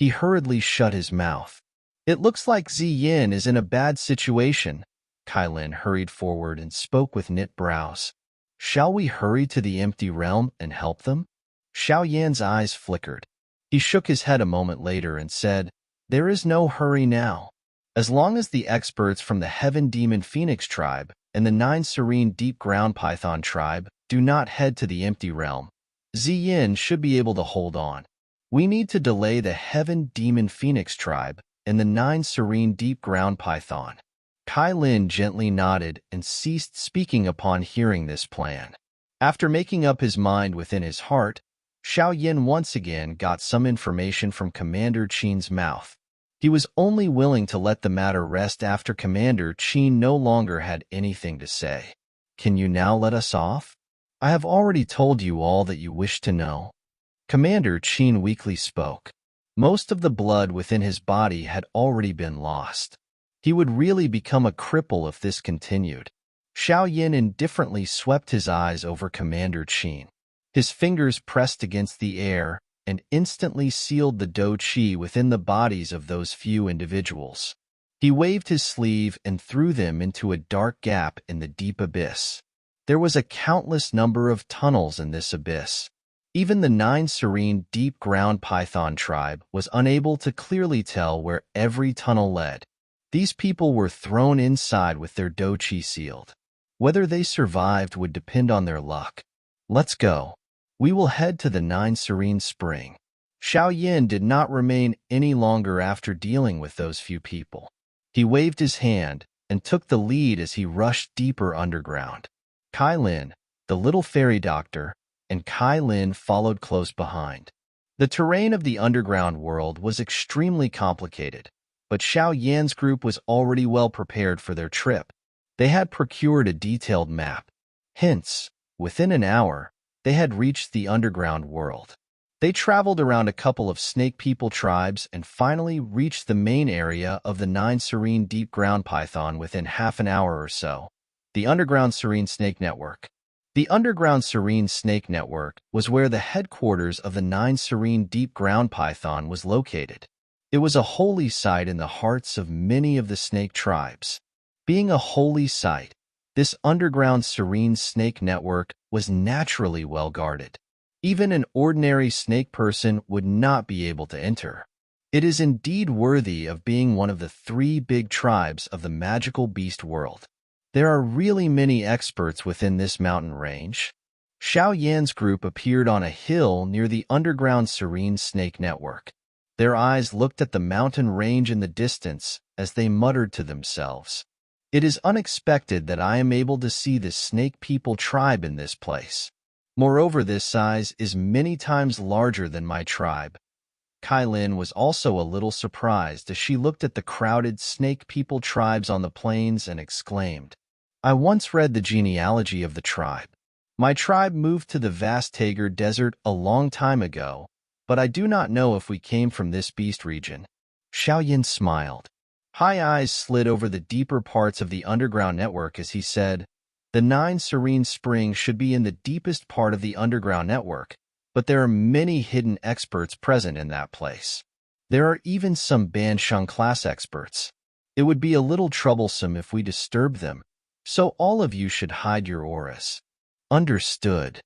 He hurriedly shut his mouth. It looks like Ziyin is in a bad situation. Kai Lin hurried forward and spoke with knit brows. Shall we hurry to the empty realm and help them? Xiao Yan's eyes flickered. He shook his head a moment later and said, There is no hurry now. As long as the experts from the Heaven Demon Phoenix tribe and the 9 Serene Deep Ground Python tribe do not head to the empty realm, Ziyin should be able to hold on. We need to delay the Heaven Demon Phoenix tribe and the 9 Serene Deep Ground Python. Kai Lin gently nodded and ceased speaking upon hearing this plan. After making up his mind within his heart, Xiao Yin once again got some information from Commander Qin's mouth. He was only willing to let the matter rest after Commander Qin no longer had anything to say. Can you now let us off? I have already told you all that you wish to know. Commander Qin weakly spoke. Most of the blood within his body had already been lost. He would really become a cripple if this continued. Xiao Yin indifferently swept his eyes over Commander Qin. His fingers pressed against the air and instantly sealed the Dou Qi within the bodies of those few individuals. He waved his sleeve and threw them into a dark gap in the deep abyss. There was a countless number of tunnels in this abyss. Even the 9 Serene Deep Ground Python tribe was unable to clearly tell where every tunnel led. These people were thrown inside with their Dou Qi sealed. Whether they survived would depend on their luck. Let's go. We will head to the 9 Serene Spring. Xiao Yin did not remain any longer after dealing with those few people. He waved his hand and took the lead as he rushed deeper underground. Kai Lin, the little fairy doctor, and Kai Lin followed close behind. The terrain of the underground world was extremely complicated, but Xiao Yan's group was already well prepared for their trip. They had procured a detailed map. Hence, within an hour, they had reached the underground world. They traveled around a couple of snake people tribes and finally reached the main area of the 9 Serene Deep Ground Python within half an hour or so. The Underground Serene Snake Network. The Underground Serene Snake Network was where the headquarters of the 9 Serene Deep Ground Python was located. It was a holy site in the hearts of many of the snake tribes. Being a holy site, this Underground Serene Snake Network was naturally well guarded. Even an ordinary snake person would not be able to enter. It is indeed worthy of being one of the 3 big tribes of the magical beast world. There are really many experts within this mountain range. Xiao Yan's group appeared on a hill near the Underground Serene Snake Network. Their eyes looked at the mountain range in the distance as they muttered to themselves. It is unexpected that I am able to see the snake people tribe in this place. Moreover, this size is many times larger than my tribe. Kai Lin was also a little surprised as she looked at the crowded snake people tribes on the plains and exclaimed, I once read the genealogy of the tribe. My tribe moved to the vast Tager Desert a long time ago, but I do not know if we came from this beast region. Xiao Yin smiled. High eyes slid over the deeper parts of the underground network as he said, The 9 Serene Springs should be in the deepest part of the underground network, but there are many hidden experts present in that place. There are even some Bansheng class experts. It would be a little troublesome if we disturb them, so all of you should hide your auras. Understood.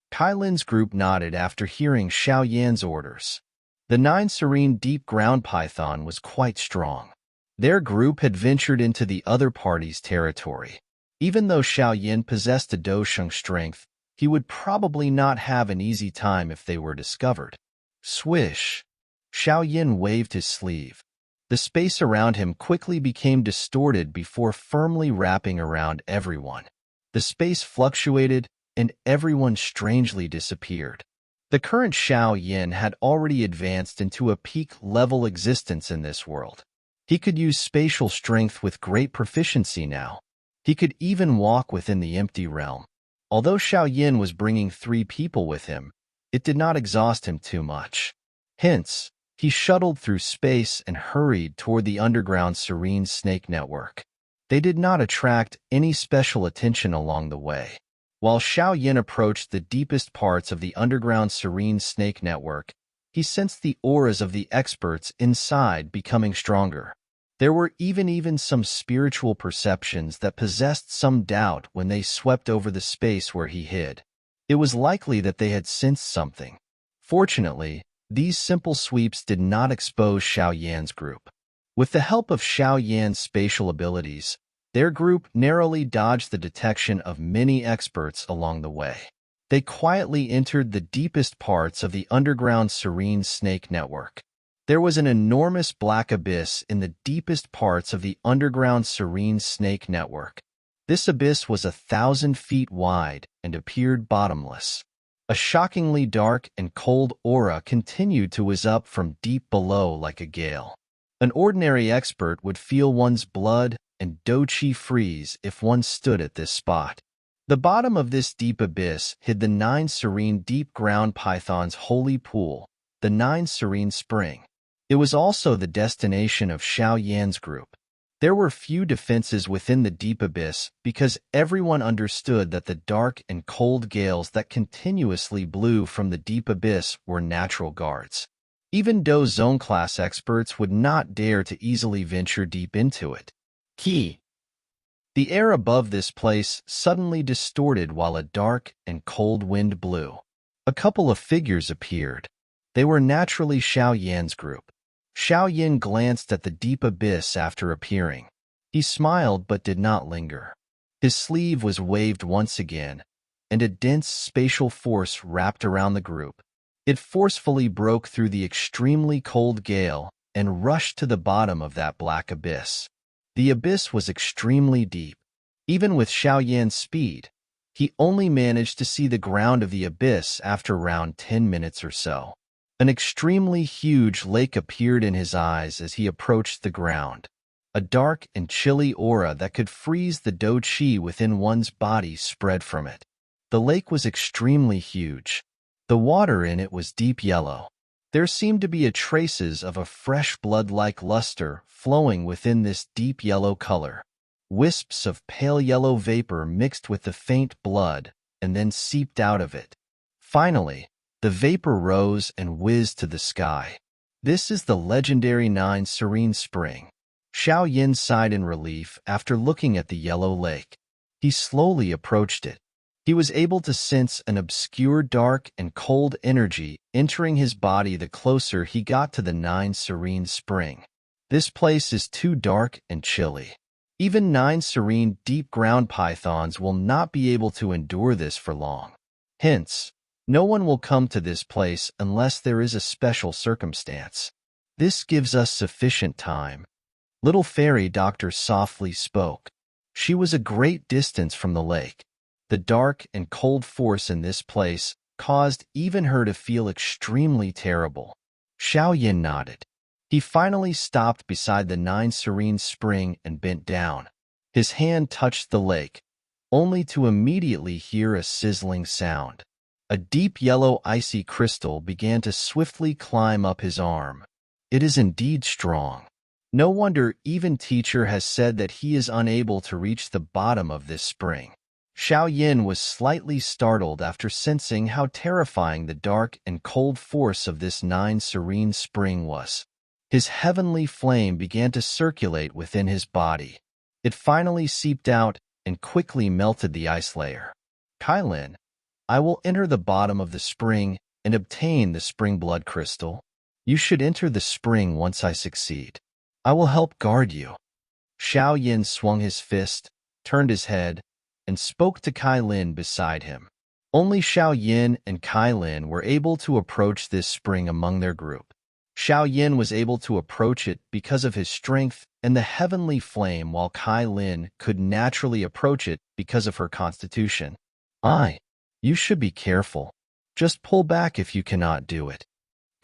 Kai Lin's group nodded after hearing Xiao Yan's orders. The 9 Serene Deep Ground Python was quite strong. Their group had ventured into the other party's territory. Even though Xiao Yan possessed a Dou Sheng strength, he would probably not have an easy time if they were discovered. Swish! Xiao Yan waved his sleeve. The space around him quickly became distorted before firmly wrapping around everyone. The space fluctuated, and everyone strangely disappeared. The current Xiao Yan had already advanced into a peak-level existence in this world. He could use spatial strength with great proficiency now. He could even walk within the empty realm. Although Xiao Yan was bringing 3 people with him, it did not exhaust him too much. Hence, he shuttled through space and hurried toward the Underground Serene Snake Network. They did not attract any special attention along the way. While Xiao Yan approached the deepest parts of the Underground Serene Snake Network, He sensed the auras of the experts inside becoming stronger. There were even some spiritual perceptions that possessed some doubt when they swept over the space where he hid. It was likely that they had sensed something. Fortunately, these simple sweeps did not expose Xiao Yan's group. With the help of Xiao Yan's spatial abilities, their group narrowly dodged the detection of many experts along the way. They quietly entered the deepest parts of the underground Serene Snake Network. There was an enormous black abyss in the deepest parts of the underground Serene Snake Network. This abyss was 1,000 feet wide and appeared bottomless. A shockingly dark and cold aura continued to whiz up from deep below like a gale. An ordinary expert would feel one's blood and Dou Qi freeze if one stood at this spot. The bottom of this deep abyss hid the 9 serene deep ground pythons' holy pool, the 9 serene spring. It was also the destination of Xiao Yan's group. There were few defenses within the deep abyss because everyone understood that the dark and cold gales that continuously blew from the deep abyss were natural guards. Even Dou Zone class experts would not dare to easily venture deep into it. Key. The air above this place suddenly distorted while a dark and cold wind blew. A couple of figures appeared. They were naturally Xiao Yan's group. Xiao Yan glanced at the deep abyss after appearing. He smiled but did not linger. His sleeve was waved once again, and a dense spatial force wrapped around the group. It forcefully broke through the extremely cold gale and rushed to the bottom of that black abyss. The abyss was extremely deep. Even with Xiao Yan's speed, he only managed to see the ground of the abyss after around 10 minutes or so. An extremely huge lake appeared in his eyes as he approached the ground. A dark and chilly aura that could freeze the Dou Qi within one's body spread from it. The lake was extremely huge. The water in it was deep yellow. There seemed to be traces of a fresh blood-like luster flowing within this deep yellow color. Wisps of pale yellow vapor mixed with the faint blood and then seeped out of it. Finally, the vapor rose and whizzed to the sky. This is the legendary 9 Serene Spring. Xiao Yan sighed in relief after looking at the yellow lake. He slowly approached it. He was able to sense an obscure dark and cold energy entering his body the closer he got to the 9 Serene Spring. This place is too dark and chilly. Even 9 serene deep ground pythons will not be able to endure this for long. Hence, no one will come to this place unless there is a special circumstance. This gives us sufficient time. Little fairy doctor softly spoke. She was a great distance from the lake. The dark and cold force in this place caused even her to feel extremely terrible. Xiao Yan nodded. He finally stopped beside the 9 Serene Spring and bent down. His hand touched the lake, only to immediately hear a sizzling sound. A deep yellow icy crystal began to swiftly climb up his arm. It is indeed strong. No wonder even teacher has said that he is unable to reach the bottom of this spring. Xiao Yan was slightly startled after sensing how terrifying the dark and cold force of this 9 Serene Spring was. His heavenly flame began to circulate within his body. It finally seeped out and quickly melted the ice layer. Kailin, I will enter the bottom of the spring and obtain the spring blood crystal. You should enter the spring once I succeed. I will help guard you. Xiao Yan swung his fist, turned his head, and spoke to Kailin beside him. Only Xiao Yan and Kailin were able to approach this spring among their group. Xiao Yan was able to approach it because of his strength and the heavenly flame, while Kailin could naturally approach it because of her constitution. You should be careful. Just pull back if you cannot do it.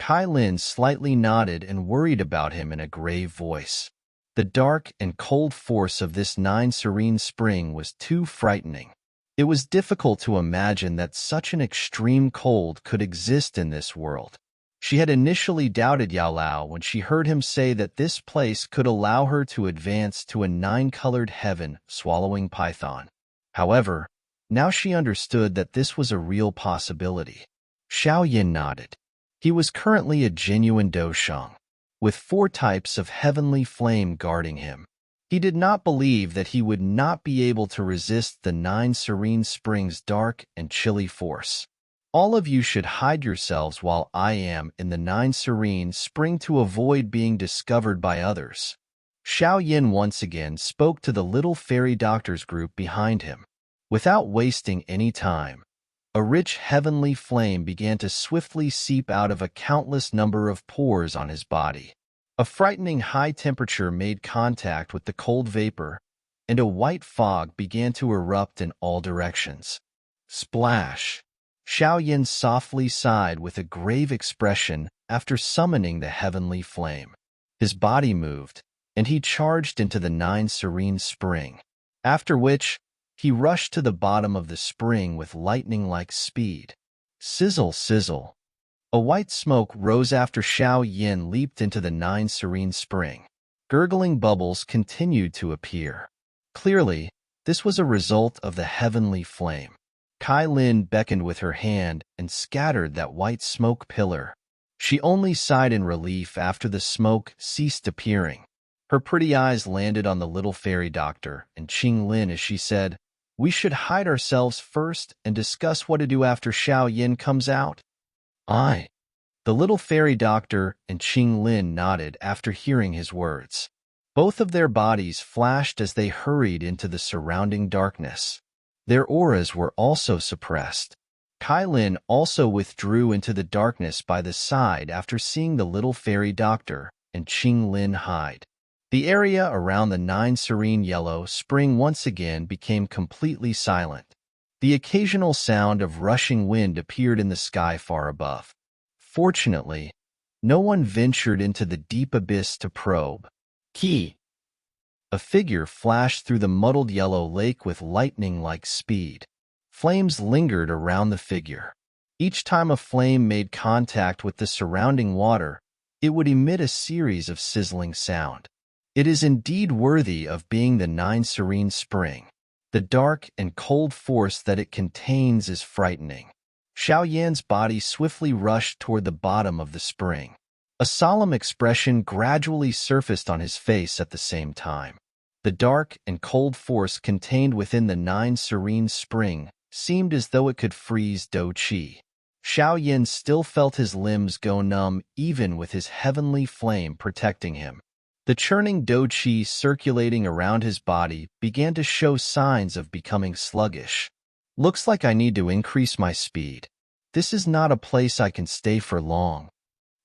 Kailin slightly nodded and worried about him in a grave voice. The dark and cold force of this 9 Serene Spring was too frightening. It was difficult to imagine that such an extreme cold could exist in this world. She had initially doubted Yao Lao when she heard him say that this place could allow her to advance to a 9-colored heaven swallowing python. However, now she understood that this was a real possibility. Xiao Yan nodded. He was currently a genuine Dou Sheng, with 4 types of heavenly flame guarding him. He did not believe that he would not be able to resist the 9 serene springs' dark and chilly force. All of you should hide yourselves while I am in the 9 serene spring to avoid being discovered by others. Xiao Yin once again spoke to the little fairy doctors group behind him. Without wasting any time, a rich heavenly flame began to swiftly seep out of a countless number of pores on his body. A frightening high temperature made contact with the cold vapor, and a white fog began to erupt in all directions. Splash! Xiao Yin softly sighed with a grave expression after summoning the heavenly flame. His body moved, and he charged into the 9 serene spring, after which he rushed to the bottom of the spring with lightning-like speed. Sizzle, sizzle. A white smoke rose after Xiao Yin leaped into the 9 serene spring. Gurgling bubbles continued to appear. Clearly, this was a result of the heavenly flame. Kai Lin beckoned with her hand and scattered that white smoke pillar. She only sighed in relief after the smoke ceased appearing. Her pretty eyes landed on the little fairy doctor and Qing Lin as she said, "We should hide ourselves first and discuss what to do after Xiao Yin comes out." "Aye." The little fairy doctor and Qing Lin nodded after hearing his words. Both of their bodies flashed as they hurried into the surrounding darkness. Their auras were also suppressed. Kai Lin also withdrew into the darkness by the side after seeing the little fairy doctor and Qing Lin hide. The area around the 9 serene yellow spring once again became completely silent. The occasional sound of rushing wind appeared in the sky far above. Fortunately, no one ventured into the deep abyss to probe. Key. A figure flashed through the muddled yellow lake with lightning-like speed. Flames lingered around the figure. Each time a flame made contact with the surrounding water, it would emit a series of sizzling sound. It is indeed worthy of being the 9 serene spring. The dark and cold force that it contains is frightening. Xiao Yan's body swiftly rushed toward the bottom of the spring. A solemn expression gradually surfaced on his face at the same time. The dark and cold force contained within the 9 serene spring seemed as though it could freeze Dou Qi. Xiao Yin still felt his limbs go numb even with his heavenly flame protecting him. The churning Dou Qi circulating around his body began to show signs of becoming sluggish. Looks like I need to increase my speed. This is not a place I can stay for long.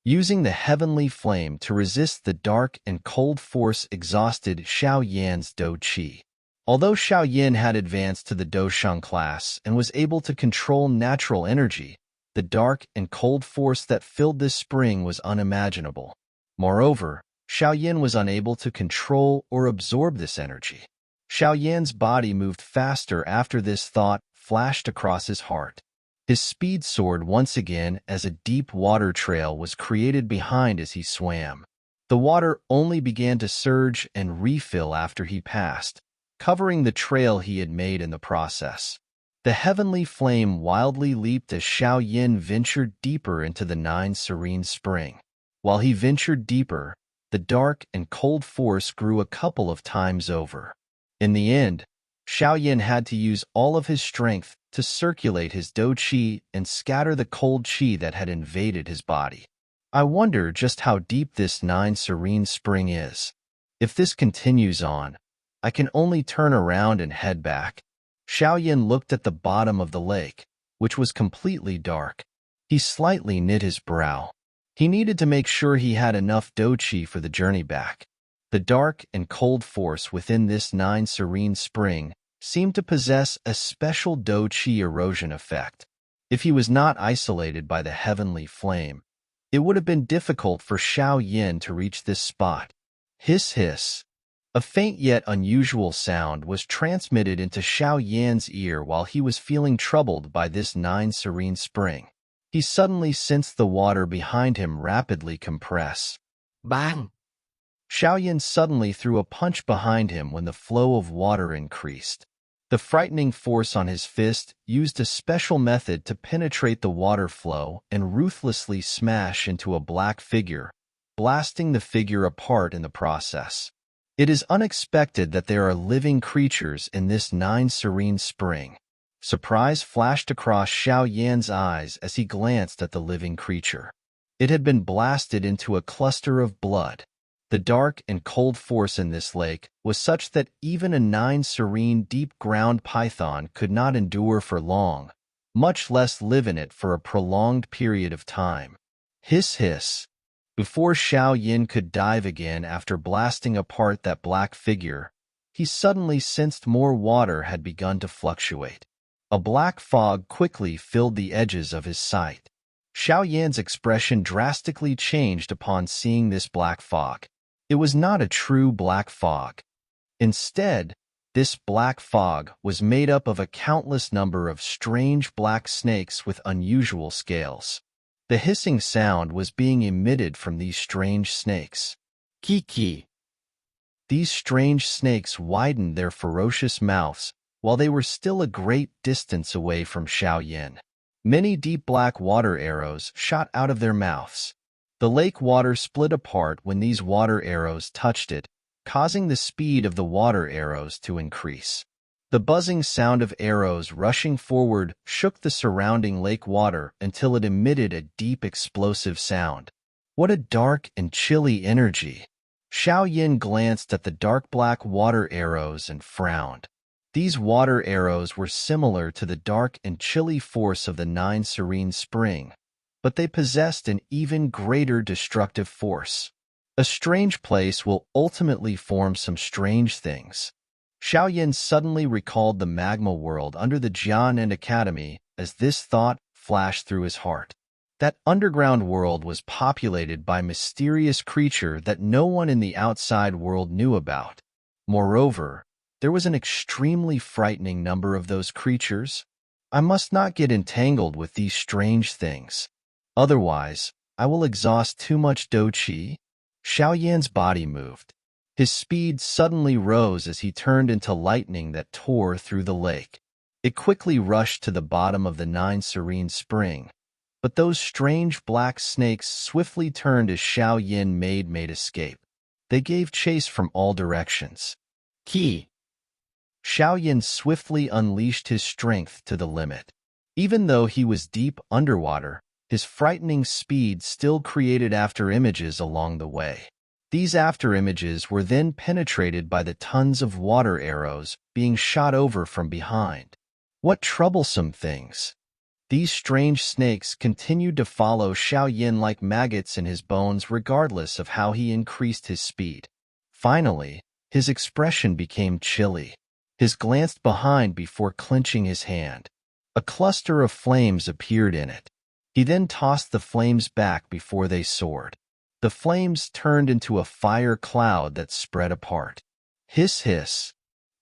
Using the heavenly flame to resist the dark and cold force exhausted Xiao Yan's Dou Qi. Although Xiao Yin had advanced to the Dou Sheng class and was able to control natural energy, the dark and cold force that filled this spring was unimaginable. Moreover, Xiao Yin was unable to control or absorb this energy. Xiao Yan's body moved faster after this thought flashed across his heart. His speed soared once again as a deep water trail was created behind as he swam. The water only began to surge and refill after he passed, covering the trail he had made in the process. The heavenly flame wildly leaped as Xiao Yin ventured deeper into the 9 serene spring. While he ventured deeper, the dark and cold force grew a couple of times over. In the end, Xiao Yin had to use all of his strength to circulate his Dou Qi and scatter the cold Qi that had invaded his body. I wonder just how deep this 9 serene spring is. If this continues on, I can only turn around and head back. Xiao Yin looked at the bottom of the lake, which was completely dark. He slightly knit his brow. He needed to make sure he had enough Dou Qi for the journey back. The dark and cold force within this 9 serene spring seemed to possess a special Dou Qi erosion effect. If he was not isolated by the heavenly flame, it would have been difficult for Xiao Yin to reach this spot. Hiss hiss. A faint yet unusual sound was transmitted into Xiao Yan's ear while he was feeling troubled by this 9 serene spring. He suddenly sensed the water behind him rapidly compress. Bang! Xiao Yin suddenly threw a punch behind him when the flow of water increased. The frightening force on his fist used a special method to penetrate the water flow and ruthlessly smash into a black figure, blasting the figure apart in the process. It is unexpected that there are living creatures in this nine serene spring. Surprise flashed across Xiao Yan's eyes as he glanced at the living creature. It had been blasted into a cluster of blood. The dark and cold force in this lake was such that even a nine serene deep-ground python could not endure for long, much less live in it for a prolonged period of time. Hiss hiss. Before Xiao Yan could dive again after blasting apart that black figure, he suddenly sensed more water had begun to fluctuate. A black fog quickly filled the edges of his sight. Xiao Yan's expression drastically changed upon seeing this black fog. It was not a true black fog. Instead, this black fog was made up of a countless number of strange black snakes with unusual scales. The hissing sound was being emitted from these strange snakes. Kiki. These strange snakes widened their ferocious mouths while they were still a great distance away from Xiao Yan. Many deep black water arrows shot out of their mouths. The lake water split apart when these water arrows touched it, causing the speed of the water arrows to increase. The buzzing sound of arrows rushing forward shook the surrounding lake water until it emitted a deep explosive sound. What a dark and chilly energy! Xiao Yan glanced at the dark black water arrows and frowned. These water arrows were similar to the dark and chilly force of the nine serene spring, but they possessed an even greater destructive force. A strange place will ultimately form some strange things. Xiao Yan suddenly recalled the magma world under the Jian and Academy as this thought flashed through his heart. That underground world was populated by mysterious creature that no one in the outside world knew about. Moreover, there was an extremely frightening number of those creatures. I must not get entangled with these strange things. Otherwise, I will exhaust too much Dou Qi. Xiao Yan's body moved. His speed suddenly rose as he turned into lightning that tore through the lake. It quickly rushed to the bottom of the nine serene spring, but those strange black snakes swiftly turned as Xiao Yan made escape. They gave chase from all directions. Ki. Xiao Yan swiftly unleashed his strength to the limit. Even though he was deep underwater, his frightening speed still created afterimages along the way. These afterimages were then penetrated by the tons of water arrows being shot over from behind. What troublesome things! These strange snakes continued to follow Xiao Yan like maggots in his bones regardless of how he increased his speed. Finally, his expression became chilly. He glanced behind before clenching his hand. A cluster of flames appeared in it. He then tossed the flames back before they soared. The flames turned into a fire cloud that spread apart. Hiss hiss.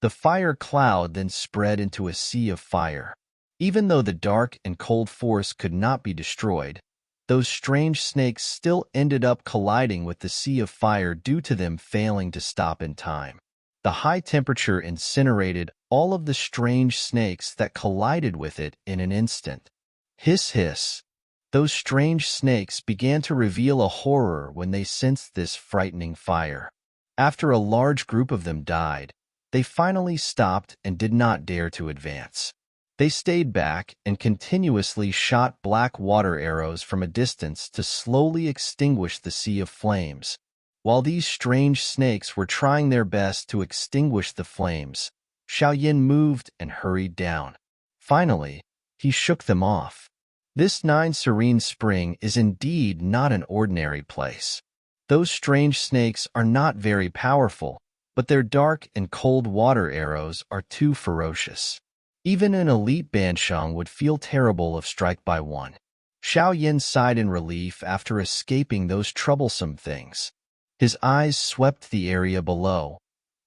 The fire cloud then spread into a sea of fire. Even though the dark and cold force could not be destroyed, those strange snakes still ended up colliding with the sea of fire due to them failing to stop in time. The high temperature incinerated all of the strange snakes that collided with it in an instant. Hiss hiss. Those strange snakes began to reveal a horror when they sensed this frightening fire. After a large group of them died, they finally stopped and did not dare to advance. They stayed back and continuously shot black water arrows from a distance to slowly extinguish the sea of flames. While these strange snakes were trying their best to extinguish the flames, Xiao Yan moved and hurried down. Finally, he shook them off. This nine serene spring is indeed not an ordinary place. Those strange snakes are not very powerful, but their dark and cold water arrows are too ferocious. Even an elite Bansheng would feel terrible if struck by one. Xiao Yan sighed in relief after escaping those troublesome things. His eyes swept the area below,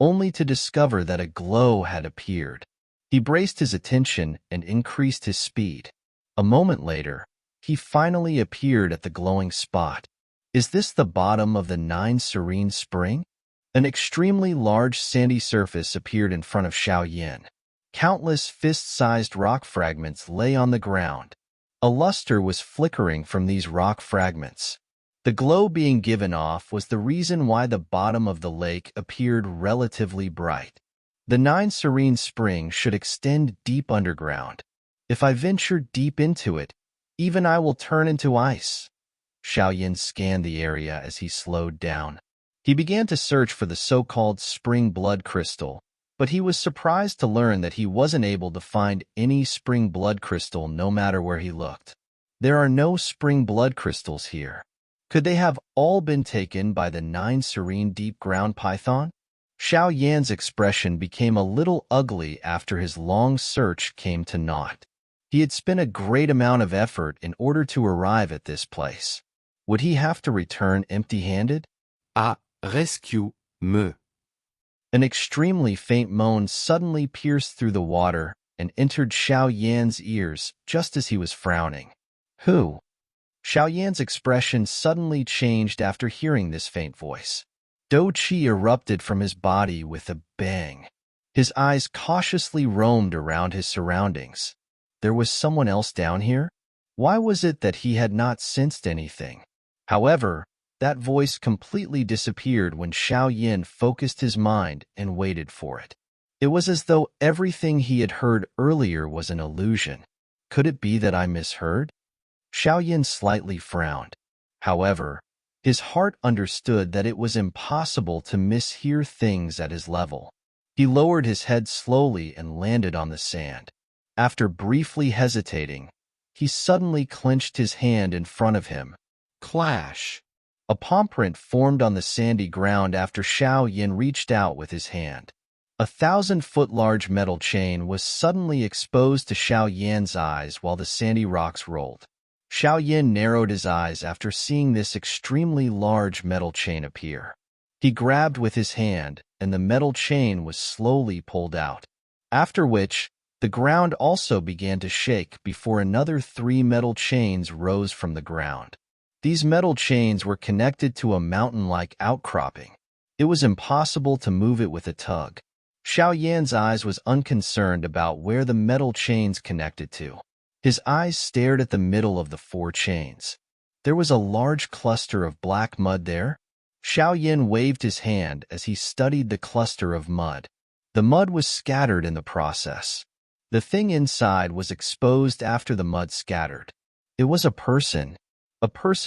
only to discover that a glow had appeared. He braced his attention and increased his speed. A moment later, he finally appeared at the glowing spot. Is this the bottom of the nine serene spring? An extremely large sandy surface appeared in front of Xiao Yan. Countless fist-sized rock fragments lay on the ground. A luster was flickering from these rock fragments. The glow being given off was the reason why the bottom of the lake appeared relatively bright. The Nine Serene Spring should extend deep underground. If I venture deep into it, even I will turn into ice. Xiao scanned the area as he slowed down. He began to search for the so-called spring blood crystal, but he was surprised to learn that he wasn't able to find any spring blood crystal no matter where he looked. There are no spring blood crystals here. Could they have all been taken by the Nine Serene Deep Ground Python? Xiao Yan's expression became a little ugly after his long search came to naught. He had spent a great amount of effort in order to arrive at this place. Would he have to return empty-handed? Ah, rescue me. An extremely faint moan suddenly pierced through the water and entered Xiao Yan's ears just as he was frowning. Who? Xiao Yan's expression suddenly changed after hearing this faint voice. Dou Qi erupted from his body with a bang. His eyes cautiously roamed around his surroundings. There was someone else down here? Why was it that he had not sensed anything? However, that voice completely disappeared when Xiao Yan focused his mind and waited for it. It was as though everything he had heard earlier was an illusion. Could it be that I misheard? Xiao Yan slightly frowned. However, his heart understood that it was impossible to mishear things at his level. He lowered his head slowly and landed on the sand. After briefly hesitating, he suddenly clenched his hand in front of him. Clash! A palm print formed on the sandy ground after Xiao Yan reached out with his hand. A 1,000-foot-large metal chain was suddenly exposed to Xiao Yan's eyes while the sandy rocks rolled. Xiao Yan narrowed his eyes after seeing this extremely large metal chain appear. He grabbed with his hand, and the metal chain was slowly pulled out. After which, the ground also began to shake before another 3 metal chains rose from the ground. These metal chains were connected to a mountain-like outcropping. It was impossible to move it with a tug. Xiao Yan's eyes was unconcerned about where the metal chains connected to. His eyes stared at the middle of the 4 chains. There was a large cluster of black mud there. Xiao Yan waved his hand as he studied the cluster of mud. The mud was scattered in the process. The thing inside was exposed after the mud scattered. It was a person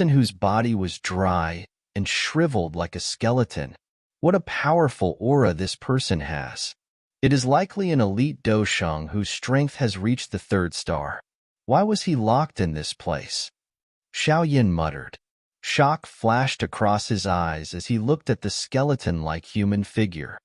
whose body was dry and shriveled like a skeleton. What a powerful aura this person has. It is likely an elite Dou Sheng whose strength has reached the 3rd star. Why was he locked in this place? Xiao Yan muttered. Shock flashed across his eyes as he looked at the skeleton-like human figure.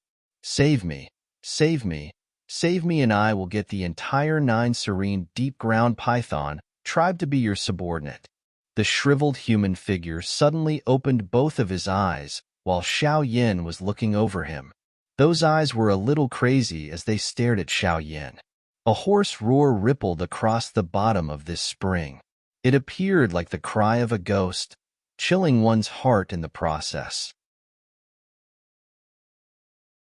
Save me, save me, save me, and I will get the entire 9 Serene Deep Ground Python tribe to be your subordinate. The shriveled human figure suddenly opened both of his eyes while Xiao Yan was looking over him. Those eyes were a little crazy as they stared at Xiao Yan. A hoarse roar rippled across the bottom of this spring. It appeared like the cry of a ghost, chilling one's heart in the process.